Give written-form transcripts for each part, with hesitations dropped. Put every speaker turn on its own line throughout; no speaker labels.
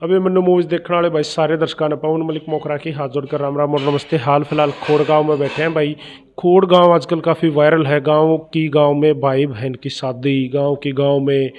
अभी मैंने मूवीज देखने वाले भाई सारे दर्शकों ने पवन मलिक मोखरा की हाथ जोड़कर राम राम और नमस्ते। हाल फिलहाल खोड़ गांव में बैठे हैं भाई। खोड़ गांव आजकल काफ़ी वायरल है। गांव में भाई बहन की शादी, गांव में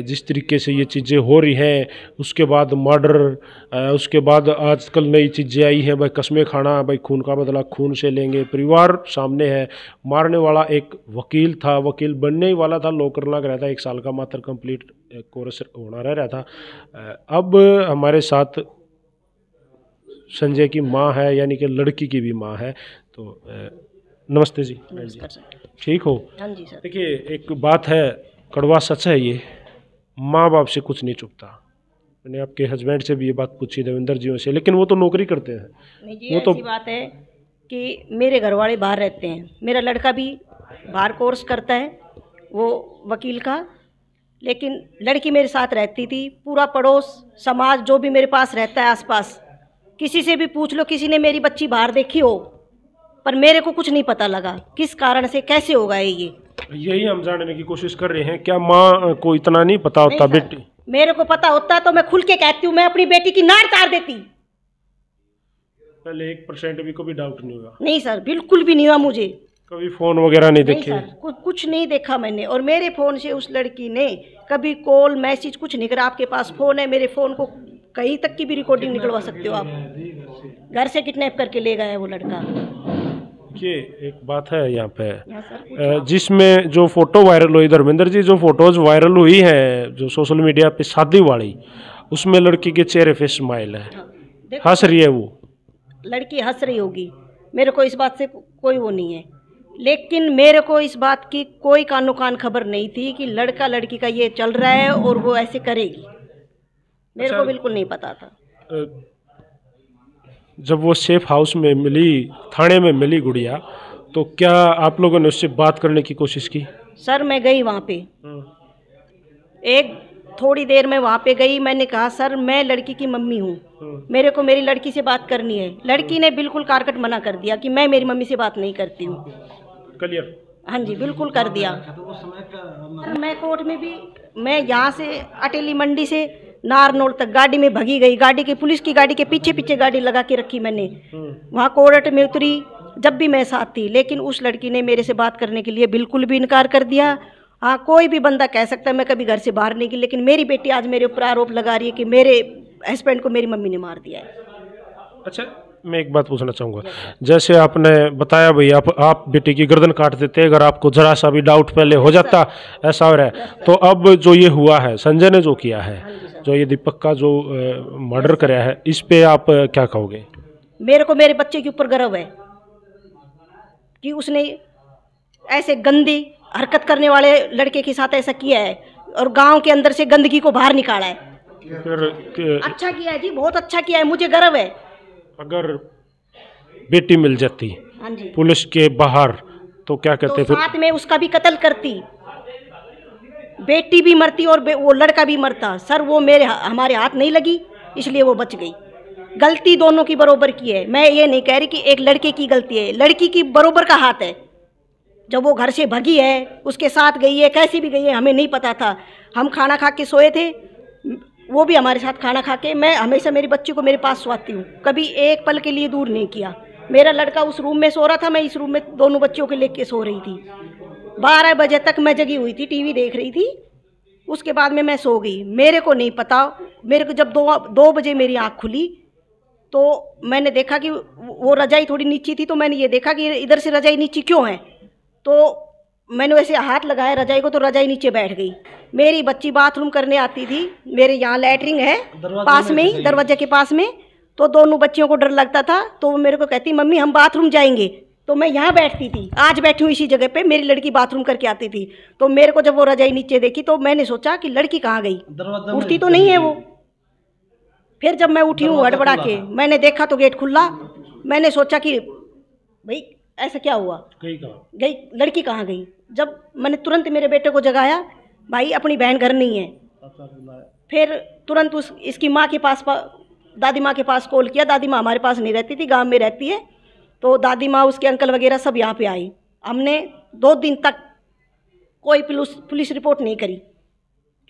जिस तरीके से ये चीज़ें हो रही हैं, उसके बाद मर्डर, उसके बाद आजकल नई चीज़ें आई हैं भाई, कस्में खाना, भाई खून का बदला खून से लेंगे, परिवार सामने है। मारने वाला एक वकील था, वकील बनने ही वाला था, लॉ करना रहा था, 1 साल का मात्र कंप्लीट कोर्स होना रह रहा था। अब हमारे साथ संजय की माँ है, यानी कि लड़की की भी माँ है। तो नमस्ते जी। ठीक हो?
हाँ जी सर।
देखिए, एक बात है, कड़वा सच है ये, माँ बाप से कुछ नहीं चुकता। मैंने आपके हस्बैंड से भी ये बात पूछी, देवेंद्र जी से, लेकिन वो तो नौकरी करते हैं।
नहीं जी,
वो तो
ऐसी बात है कि मेरे घर वाले बाहर रहते हैं, मेरा लड़का भी बाहर कोर्स करता है वो वकील का, लेकिन लड़की मेरे साथ रहती थी। पूरा पड़ोस समाज जो भी मेरे पास रहता है आसपास, किसी से भी पूछ लो, किसी ने मेरी बच्ची बाहर देखी हो, पर मेरे को कुछ नहीं पता लगा किस कारण से कैसे होगा ये।
यही हम जानने की कोशिश कर रहे हैं। क्या माँ को इतना नहीं पता होता? बेटी,
मेरे को पता होता तो मैं खुल के कहती हूँ, मैं अपनी बेटी की नाड़ तार देती।
पहले 1% भी कभी डाउट नहीं हुआ?
नहीं सर, बिल्कुल भी नहीं हुआ मुझे।
कभी फोन वगैरह नहीं देखे?
नहीं सर, कुछ नहीं देखा मैंने। और मेरे फ़ोन से उस लड़की ने कभी कॉल मैसेज कुछ नहीं करा। आपके पास फ़ोन है, मेरे फ़ोन को कहीं तक की भी रिकॉर्डिंग निकलवा सकते हो आप। घर से किडनैप करके ले गया है वो लड़का।
ये एक बात है यहाँ पे, जिसमें जो फोटो वायरल हुई, धर्मेंद्र जी, जो फोटोज वायरल हुई है जो सोशल मीडिया पे शादी वाली, उसमें लड़की के चेहरे पे स्माइल है, हंस रही है वो
लड़की, हंस रही होगी। मेरे को इस बात से कोई वो नहीं है, लेकिन मेरे को इस बात की कोई कानो कान खबर नहीं थी कि लड़का लड़की का ये चल रहा है और वो ऐसे करेगी। मेरे को बिल्कुल नहीं पता था।
जब वो सेफ हाउस में मिली, थाने में मिली गुड़िया, तो क्या आप लोगों ने उससे बात करने की कोशिश की?
सर मैं गई वहाँ पे, एक थोड़ी देर में वहाँ पे गई। मैंने कहा सर मैं लड़की की मम्मी हूँ, मेरे को मेरी लड़की से बात करनी है। लड़की ने बिल्कुल कारकट मना कर दिया कि मैं मेरी मम्मी से बात नहीं करती हूँ।
क्लियर?
हाँ जी, बिल्कुल कर दिया। मैं कोर्ट में भी, मैं यहाँ से अटेली मंडी से नारनौल तक गाड़ी में भगी गई। गाड़ी के, पुलिस की गाड़ी के पीछे पीछे गाड़ी लगा के रखी मैंने। वहाँ कोर्ट में उतरी जब भी मैं साथ थी, लेकिन उस लड़की ने मेरे से बात करने के लिए बिल्कुल भी इनकार कर दिया। हाँ, कोई भी बंदा कह सकता है मैं कभी घर से बाहर नहीं गई, लेकिन मेरी बेटी आज मेरे ऊपर आरोप लगा रही है कि मेरे हस्बैंड को मेरी मम्मी ने मार दिया है। अच्छा,
मैं एक बात पूछना चाहूँगा, जैसे आपने बताया भाई, आप बेटी की गर्दन काट देते अगर आपको जरा सा भी डाउट पहले हो जाता, ऐसा हो रहा है। तो अब जो ये हुआ है, संजय ने जो किया है, जो ये दीपक का जो मर्डर कराया है, इस पे आप क्या कहोगे?
मेरे को मेरे बच्चे के ऊपर गर्व है कि उसने ऐसे गंदी हरकत करने वाले लड़के के साथ ऐसा किया है और गांव के अंदर से गंदगी को बाहर निकाला है।
फिर
अच्छा किया है जी, बहुत अच्छा किया है, मुझे गर्व है।
अगर बेटी मिल जाती
हाँ जी,
पुलिस के बाहर, तो क्या कहते?
तो साथ में उसका भी कत्ल करती, बेटी भी मरती और वो लड़का भी मरता। सर वो हमारे हाथ नहीं लगी, इसलिए वो बच गई। गलती दोनों की बरोबर की है। मैं ये नहीं कह रही कि एक लड़के की गलती है, लड़की की बरोबर का हाथ है। जब वो घर से भगी है, उसके साथ गई है, कैसी भी गई है हमें नहीं पता था। हम खाना खा के सोए थे, वो भी हमारे साथ खाना खा के। मैं हमेशा मेरी बच्ची को मेरे पास सोती हूँ, कभी एक पल के लिए दूर नहीं किया। मेरा लड़का उस रूम में सो रहा था, मैं इस रूम में दोनों बच्चियों को लेके सो रही थी। 12 बजे तक मैं जगी हुई थी, टीवी देख रही थी। उसके बाद में मैं सो गई। मेरे को नहीं पता, मेरे को जब 2 बजे मेरी आँख खुली तो मैंने देखा कि वो रजाई थोड़ी नीची थी, तो मैंने ये देखा कि इधर से रजाई नीची क्यों है। तो मैंने वैसे हाथ लगाया रजाई को, तो रजाई नीचे बैठ गई। मेरी बच्ची बाथरूम करने आती थी, मेरे यहाँ लैटरिन है पास में ही, दरवाजे के पास में। तो दोनों बच्चियों को डर लगता था, तो वो मेरे को कहती मम्मी हम बाथरूम जाएंगे, तो मैं यहाँ बैठती थी। आज बैठी हूँ इसी जगह पे, मेरी लड़की बाथरूम करके आती थी। तो मेरे को जब वो रजाई नीचे देखी तो मैंने सोचा कि लड़की कहाँ गई, उठती तो नहीं है वो। फिर जब मैं उठी हूँ हड़बड़ा के, मैंने देखा तो गेट खुला। मैंने सोचा कि भाई ऐसा क्या हुआ, गई लड़की कहाँ गई। जब मैंने तुरंत मेरे बेटे को जगाया, भाई अपनी बहन घर नहीं है। फिर तुरंत इसकी माँ के पास, दादी माँ के पास कॉल किया। दादी माँ हमारे पास नहीं रहती थी, गांव में रहती है। तो दादी माँ, उसके अंकल वगैरह सब यहाँ पे आई। हमने 2 दिन तक कोई पुलिस रिपोर्ट नहीं करी,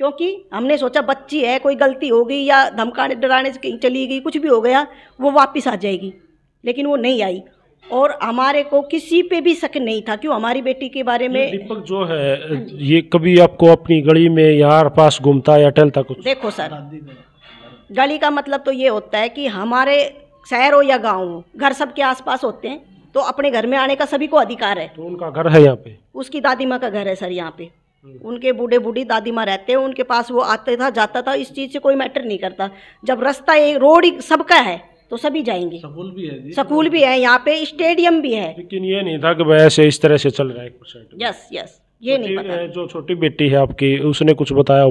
क्योंकि हमने सोचा बच्ची है, कोई गलती हो गई या धमकाने डराने से कहीं चली गई, कुछ भी हो गया, वो वापस आ जाएगी, लेकिन वो नहीं आई। और हमारे को किसी पे भी शक नहीं था, क्यों हमारी बेटी के बारे में।
दीपक जो है ये कभी आपको अपनी गली में यार पास घूमता या टहलता कुछ?
देखो सर, गली का मतलब तो ये होता है कि हमारे शहर हो या गांव हो, घर सबके आसपास होते हैं, तो अपने घर में आने का सभी को अधिकार है।
तो उनका घर है यहाँ पे?
उसकी दादी माँ का घर है सर यहाँ पे। उनके बूढ़े बूढ़ी दादी माँ रहते हैं, उनके पास वो आते था जाता था, इस चीज़ से कोई मैटर नहीं करता। जब रास्ता एक रोड सबका है तो सभी जाएंगे।
स्कूल भी है जी,
स्कूल भी है यहाँ पे, स्टेडियम भी है।
लेकिन ये नहीं था कि वैसे इस तरह से चल रहा है 1%।
यस यस, ये नहीं पता।
जो छोटी बेटी है आपकी, उसने कुछ बताया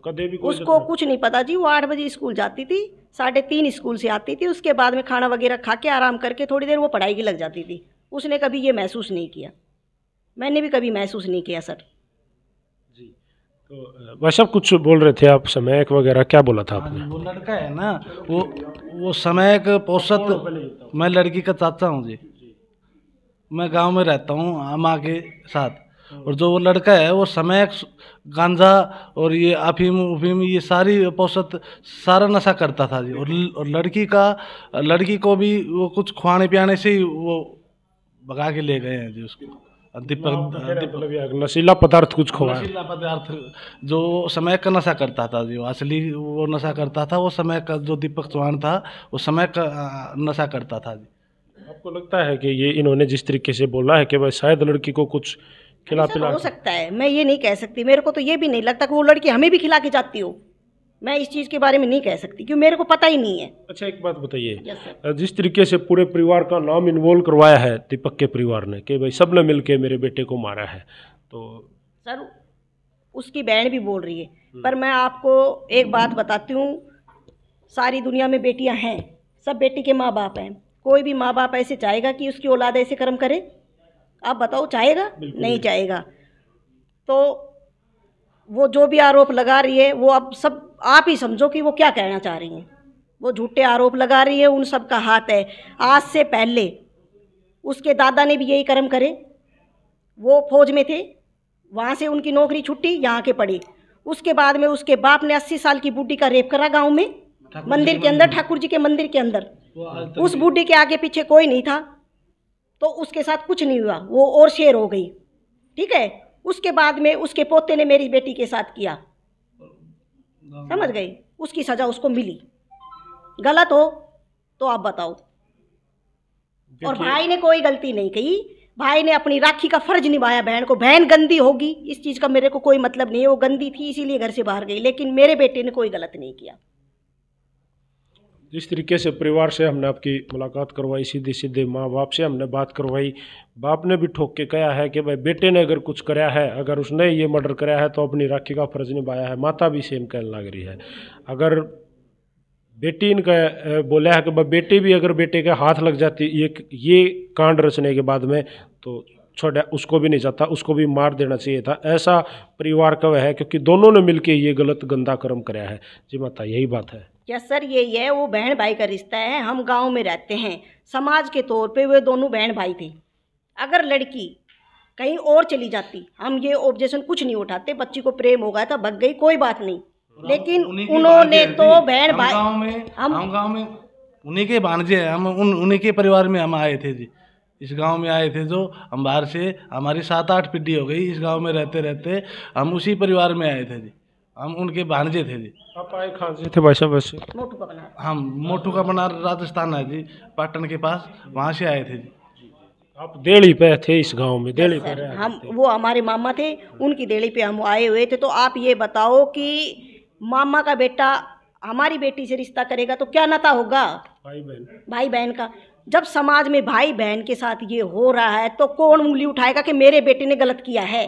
कदे भी?
उसको कुछ नहीं पता जी। वो 8 बजे स्कूल जाती थी, 3:30 स्कूल से आती थी, उसके बाद में खाना वगैरह खा के आराम करके थोड़ी देर वो पढ़ाई की लग जाती थी। उसने कभी ये महसूस नहीं किया, मैंने भी कभी महसूस नहीं किया सर।
जी, तो वैसा कुछ बोल रहे थे आप, समय वगैरह क्या बोला था आपने?
वो लड़का है ना, वो समय का औसत, मैं लड़की का चाचा हूँ जी। मैं गांव में रहता हूँ अम्मा के साथ, और जो वो लड़का है वो समय गांजा और ये अफीम उफीम ये सारी औसत सारा नशा करता था जी। और लड़की को भी वो कुछ खुआने पियाने से ही वो भगा के ले गए हैं जी उसको।
मतलब नशीला पदार्थ कुछ खोआ?
नशीला पदार्थ जो समय का नशा करता था जी, वो असली वो नशा करता था। वो समय का जो दीपक चौहान था वो समय का नशा करता था जी।
आपको लगता है कि ये इन्होंने जिस तरीके से बोला है कि भाई शायद लड़की को कुछ खिला पिला?
हो सकता है, मैं ये नहीं कह सकती। मेरे को तो ये भी नहीं लगता कि वो लड़की हमें भी खिला के जाती हो। मैं इस चीज़ के बारे में नहीं कह सकती, क्योंकि मेरे को पता ही नहीं है।
अच्छा, एक बात बताइए, जिस तरीके से पूरे परिवार का नाम इन्वॉल्व करवाया है दीपक के परिवार ने कि भाई सब ने मिलके मेरे बेटे को मारा है, तो
सर उसकी बहन भी बोल रही है, पर मैं आपको एक बात बताती हूँ, सारी दुनिया में बेटियां हैं, सब बेटी के माँ बाप हैं। कोई भी माँ बाप ऐसे चाहेगा कि उसकी औलाद ऐसे कर्म करे? आप बताओ, चाहेगा? नहीं चाहेगा। तो वो जो भी आरोप लगा रही है, वो अब सब आप ही समझो कि वो क्या कहना चाह रही हैं। वो झूठे आरोप लगा रही है, उन सब का हाथ है। आज से पहले उसके दादा ने भी यही कर्म करे। वो फौज में थे, वहाँ से उनकी नौकरी छुट्टी, यहाँ के पड़ी। उसके बाद में उसके बाप ने 80 साल की बूढ़ी का रेप करा गांव में, मंदिर के अंदर, ठाकुर जी के मंदिर के अंदर। उस बूढ़ी के आगे पीछे कोई नहीं था, तो उसके साथ कुछ नहीं हुआ, वो और शेर हो गई। ठीक है, उसके बाद में उसके पोते ने मेरी बेटी के साथ किया, समझ गई? उसकी सजा उसको मिली। गलत हो तो आप बताओ। और भाई ने कोई गलती नहीं की, भाई ने अपनी राखी का फर्ज निभाया बहन को। बहन गंदी होगी इस चीज़ का मेरे को कोई मतलब नहीं है, वो गंदी थी इसीलिए घर से बाहर गई, लेकिन मेरे बेटे ने कोई गलत नहीं किया।
जिस तरीके से परिवार से हमने आपकी मुलाकात करवाई, सीधे सीधे माँ बाप से हमने बात करवाई, बाप ने भी ठोक के कहा है कि भाई बेटे ने अगर कुछ कराया है, अगर उसने ये मर्डर कराया है तो अपनी राखी का फर्ज निभाया है। माता भी सेम कहने लग रही है। अगर बेटी इनका बोला है कि भाई बेटी भी अगर बेटे के हाथ लग जाती ये कांड रचने के बाद में, तो छोड़ा उसको भी नहीं चाहता, उसको भी मार देना चाहिए था। ऐसा परिवार का वह है, क्योंकि दोनों ने मिलकर ये गलत गंदा कर्म कराया है। जी माता, यही बात है?
यस सर, यही है। वो बहन भाई का रिश्ता है। हम गांव में रहते हैं, समाज के तौर पे वे दोनों बहन भाई थे। अगर लड़की कहीं और चली जाती, हम ये ऑब्जेक्शन कुछ नहीं उठाते। बच्ची को प्रेम हो गया था, भग गई, कोई बात नहीं, लेकिन उन्होंने तो बहन भाई,
हम गांव में उन्हीं के भांजे हैं। हम उन्हीं के परिवार में हम आए थे जी। इस गांव में आए थे, जो हम बाहर से, हमारी 7-8 पीढ़ी हो गई इस गांव में रहते रहते, हम उसी परिवार में आए थे जी। हम उनके भांजे थे जी।
आप आए कहाँ से थे भाई साहब? वैसे
मोटू का बना,
हम मोटू का बना राजस्थान है जी, पाटन के पास, वहाँ से आए थे जी।
आप देहली पे थे इस गांव में? देहली पे रहे
हम, वो हमारे मामा थे, उनकी देहली पे हम आए हुए थे। तो आप ये बताओ कि मामा का बेटा हमारी बेटी से रिश्ता करेगा तो क्या नाता होगा? भाई बहन का। जब समाज में भाई बहन के साथ ये हो रहा है तो कौन उंगली उठाएगा कि मेरे बेटे ने गलत किया है?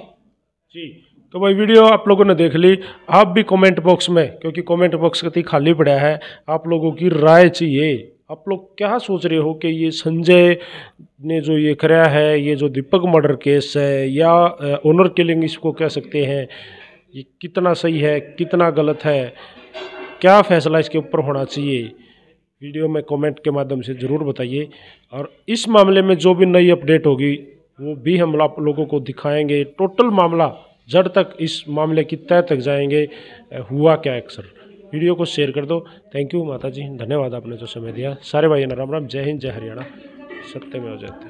जी, तो भाई वीडियो आप लोगों ने देख ली। आप भी कमेंट बॉक्स में, क्योंकि कमेंट बॉक्स कहीं खाली पड़ा है, आप लोगों की राय चाहिए। आप लोग क्या सोच रहे हो कि ये संजय ने जो ये कराया है, ये जो दीपक मर्डर केस है या ऑनर किलिंग इसको कह सकते हैं, ये कितना सही है, कितना गलत है, क्या फैसला इसके ऊपर होना चाहिए? वीडियो में कमेंट के माध्यम से ज़रूर बताइए। और इस मामले में जो भी नई अपडेट होगी वो भी हम आप लोगों को दिखाएंगे। टोटल मामला जड़ तक इस मामले की तह तक जाएंगे। हुआ क्या अक्सर। वीडियो को शेयर कर दो। थैंक यू माता जी, धन्यवाद आपने जो समय दिया। सारे भाइयों ने राम राम। जय हिंद, जय हरियाणा। सत्य में हो जाते हैं।